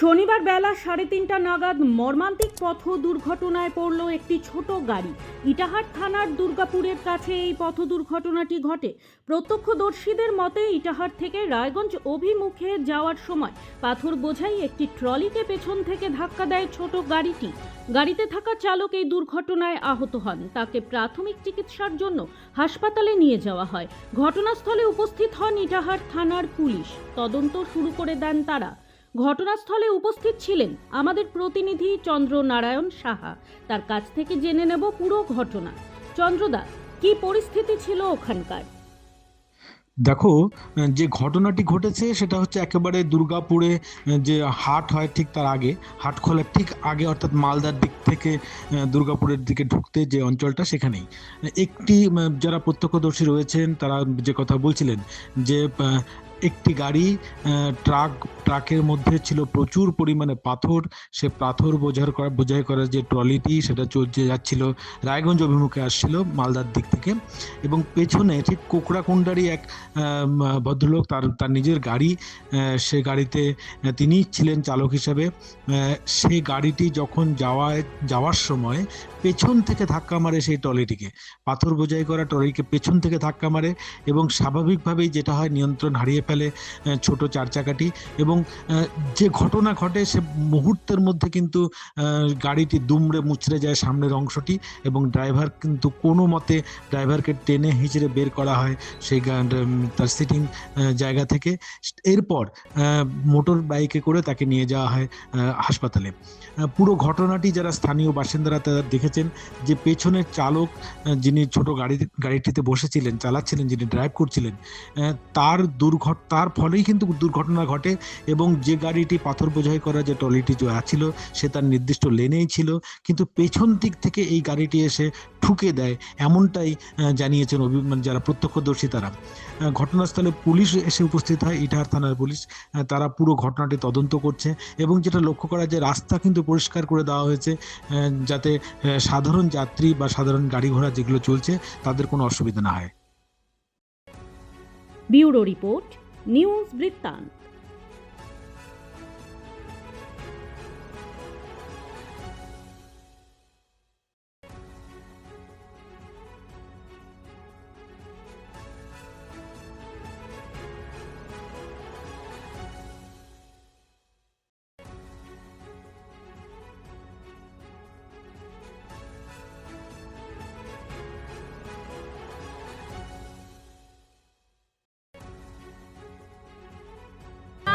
শনিবার বেলা 3:30 নাগাদ মর্মান্তিক পথ দুর্ঘটনায় পড়ল একটি ছোট গাড়ি। ইটাহার থানার দুর্গাপুরের কাছে এই পথ দুর্ঘটনাটি ঘটে। প্রত্যক্ষদর্শীদের মতে ইটাহার থেকে রায়গঞ্জ অভিমুখে যাওয়ার সময় পাথর বোঝাই একটি ট্রলিকে পেছন থেকে ধাক্কা দেয় ছোট গাড়িটি। গাড়িতে থাকা চালক এই দুর্ঘটনায় আহত হন। তাকে প্রাথমিক চিকিৎসার জন্য হাসপাতালে নিয়ে যাওয়া হয়। ঘটনাস্থলে উপস্থিত হন ইটাহার থানার পুলিশ। তদন্ত শুরু করে দেন তারা। ঘটনাস্থলে উপস্থিত ছিলেন আমাদের প্রতিনিধি চন্দ্রনারায়ণ সাহা। তার কাছ থেকে জেনে নেব পুরো ঘটনা। চন্দ্রদা, কি পরিস্থিতি ছিল ওখানকার? দেখো, যে ঘটনাটি ঘটেছে সেটা হচ্ছে একেবারে দুর্গাপুরে যে হাট হয় ঠিক তার আগে, হাট খোলার ঠিক আগে, অর্থাৎ মালদার দিক থেকে দুর্গাপুরের দিকে ঢুকতে যে অঞ্চলটা, সেখানেই একটি যারা প্রত্যক্ষদর্শী রয়েছেন তারা যে কথা বলছিলেন যে একটি গাড়ি ট্রাকের মধ্যে ছিল প্রচুর পরিমাণে পাথর। সে পাথর বোঝাই করা যে ট্রলিটি সেটা চলছে যাচ্ছিল রায়গঞ্জ অভিমুখে, আসছিল মালদার দিক থেকে, এবং পেছনে ঠিক কোকড়াকুণ্ডারি এক ভদ্রলোক, তার নিজের গাড়ি, সে গাড়িতে তিনি ছিলেন চালক হিসাবে। সেই গাড়িটি যখন যাওয়ার সময় পেছন থেকে ধাক্কা মারে সেই ট্রলিটিকে, পাথর বোঝাই করা ট্রলিকে পেছন থেকে ধাক্কা মারে, এবং স্বাভাবিকভাবেই যেটা হয় নিয়ন্ত্রণ হারিয়ে ফেলে ছোট চার চাকাটি। এবং যে ঘটনা ঘটে সে মুহূর্তের মধ্যে কিন্তু গাড়িটি দুমড়ে মুচড়ে যায় সামনের অংশটি, এবং ড্রাইভার কিন্তু কোনো মতে ড্রাইভারকে টেনে হিঁচড়ে বের করা হয় সেই তার সিটিং জায়গা থেকে। এরপর মোটর বাইকে করে তাকে নিয়ে যাওয়া হয় হাসপাতালে। পুরো ঘটনাটি যারা স্থানীয় বাসিন্দারা তারা দেখেছেন যে পেছনের চালক, যিনি ছোট গাড়িটিতে বসেছিলেন, চালাচ্ছিলেন, যিনি ড্রাইভ করছিলেন, তার ফলেই কিন্তু দুর্ঘটনা ঘটে। এবং যে গাড়িটি পাথর বোঝাই করা যে ট্রলিটি ছিল সে তার নির্দিষ্ট লেনেই ছিল, কিন্তু পেছন দিক থেকে এই গাড়িটি এসে ঠুকে দেয়, এমনটাই জানিয়েছেন যারা প্রত্যক্ষদর্শী তারা। ঘটনাস্থলে পুলিশ এসে উপস্থিত হয়, ইটাহার থানার পুলিশ। তারা পুরো ঘটনাটি তদন্ত করছে, এবং যেটা লক্ষ্য করা যায় রাস্তা কিন্তু পরিষ্কার করে দেওয়া হয়েছে, যাতে সাধারণ যাত্রী বা সাধারণ গাড়ি ঘোড়া যেগুলো চলছে তাদের কোনো অসুবিধা না হয়। ব্যুরো রিপোর্ট, নিউজ বৃত্তান্ত।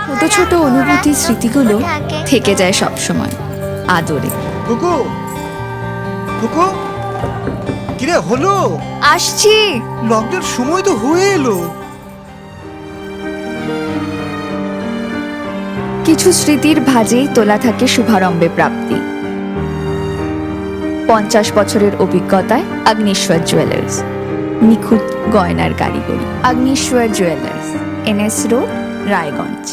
ছোট ছোট অনুভূতি, স্মৃতিগুলো থেকে যায় সব সময় আদরে। কুকু কুকু, কিরে হলো? আসছি। লকডাউন সময় তো হয়ে এলো। কিছু স্মৃতির ভাজেই তোলা থাকে শুভারম্ভে প্রাপ্তি। 50 বছরের অভিজ্ঞতায় আগ্নেশ্বর জুয়েলার্স, নিখুঁত গয়নার কারিগরি। Agneshwar jewellers, NS road, Raiganj.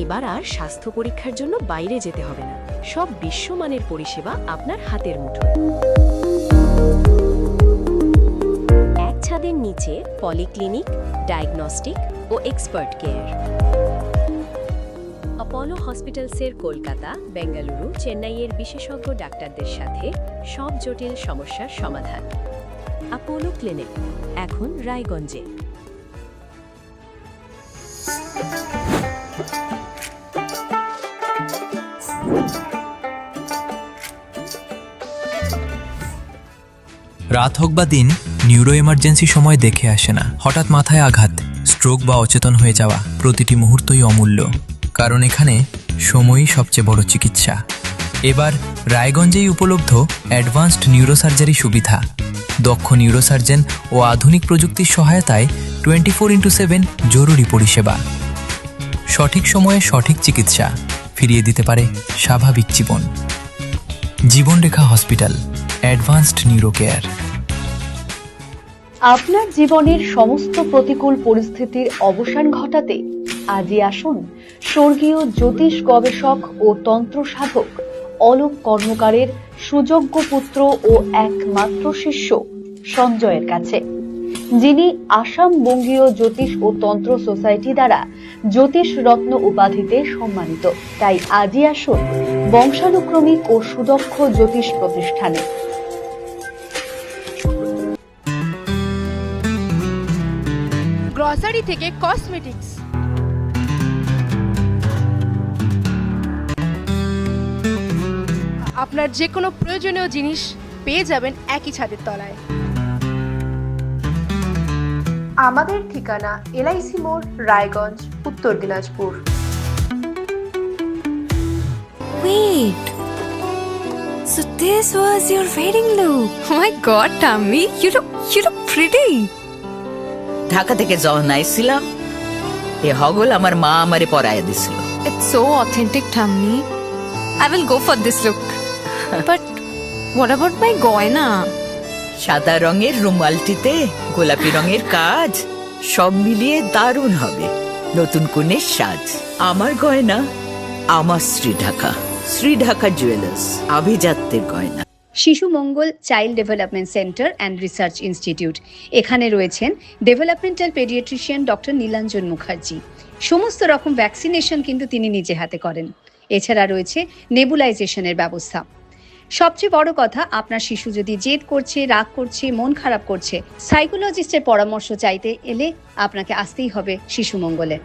এবার আর স্বাস্থ্য পরীক্ষার জন্য বাইরে যেতে হবে না। সব বিশ্বমানের পরিষেবা আপনার হাতের মুঠোয়। এক ছাদের নিচে পলিক্লিনিক, ডায়াগনস্টিক ও এক্সপার্ট কেয়ার। অপোলো হসপিটালসের কলকাতা, বেঙ্গালুরু, চেন্নাইয়ের বিশেষজ্ঞ ডাক্তারদের সাথে সব জটিল সমস্যার সমাধান। অপোলো ক্লিনিক এখন রায়গঞ্জে। রাত হোক বা দিন, নিউরো এমার্জেন্সি সময় দেখে আসে না। হঠাৎ মাথায় আঘাত, স্ট্রোক বা অচেতন হয়ে যাওয়া, প্রতিটি মুহূর্তই অমূল্য, কারণ এখানে সময়ই সবচেয়ে বড় চিকিৎসা। এবার রায়গঞ্জেই উপলব্ধ অ্যাডভান্সড নিউরোসার্জারি সুবিধা। দক্ষ নিউরোসার্জন ও আধুনিক প্রযুক্তির সহায়তায় 24x7 জরুরি পরিষেবা। সঠিক সময়ে সঠিক চিকিৎসা ফিরিয়ে দিতে পারে স্বাভাবিক জীবন। জীবনরেখা হসপিটাল, অ্যাডভান্সড নিউরো কেয়ার। আপনার জীবনের সমস্ত প্রতিকূল পরিস্থিতির অবসান ঘটাতে আজই আসুন স্বর্গীয় জ্যোতিষ গবেষক ও তন্ত্র সাধক অলোক কর্মকারের সুযোগ্য পুত্র ও একমাত্র শিষ্য সঞ্জয়ের কাছে। যিনি আসাম বঙ্গীয় জ্যোতিষ ও তন্ত্র সোসাইটি দ্বারা জ্যোতিষ রত্ন উপাধিতে সম্মানিত। তাই আজই আসুন বংশানুক্রমিক ও সুদক্ষ জ্যোতিষ প্রতিষ্ঠানে। গ্রসারি থেকে কসমেটিক্স, আপনার যে কোনো প্রয়োজনীয় জিনিস পেয়ে যাবেন একই ছাদের তলায়। আমাদের ঠিকানা এলআইসি মোড়, রায়গঞ্জ, উত্তর Dinajpur. Wait. So this was your wedding look. Oh my god, Tammy, you look pretty. Dhaka থেকে যখন আইছিলাম এ হগল আমার মা আমারে পরাইয়া দিছিল। It's so authentic, Tammy. I will go for this look. But what about my goina? সাদা রঙের রুমালটিতে গোলাপি রঙের কাজ, সব মিলিয়ে দারুণ হবে নতুন কনের সাজ। আমার গয়না আমার শ্রী ঢাকা জুয়েলার্স, আভিজাত্যের গয়না। Shishu Mangal child development centre and research institute, এখানে রয়েছেন developmental paediatrician doctor Nilanjan Mukherjee. সমস্ত রকম ভ্যাকসিনেশন কিন্তু তিনি নিজে হাতে করেন। এছাড়া রয়েছে নেবুলাইজেশনের ব্যবস্থা। সবচেয়ে বড় কথা, আপনার শিশু যদি জেদ করছে, রাগ করছে, মন খারাপ করছে, সাইকোলজিস্টের পরামর্শ চাইতে এলে আপনাকে আসতেই হবে শিশু মঙ্গলে।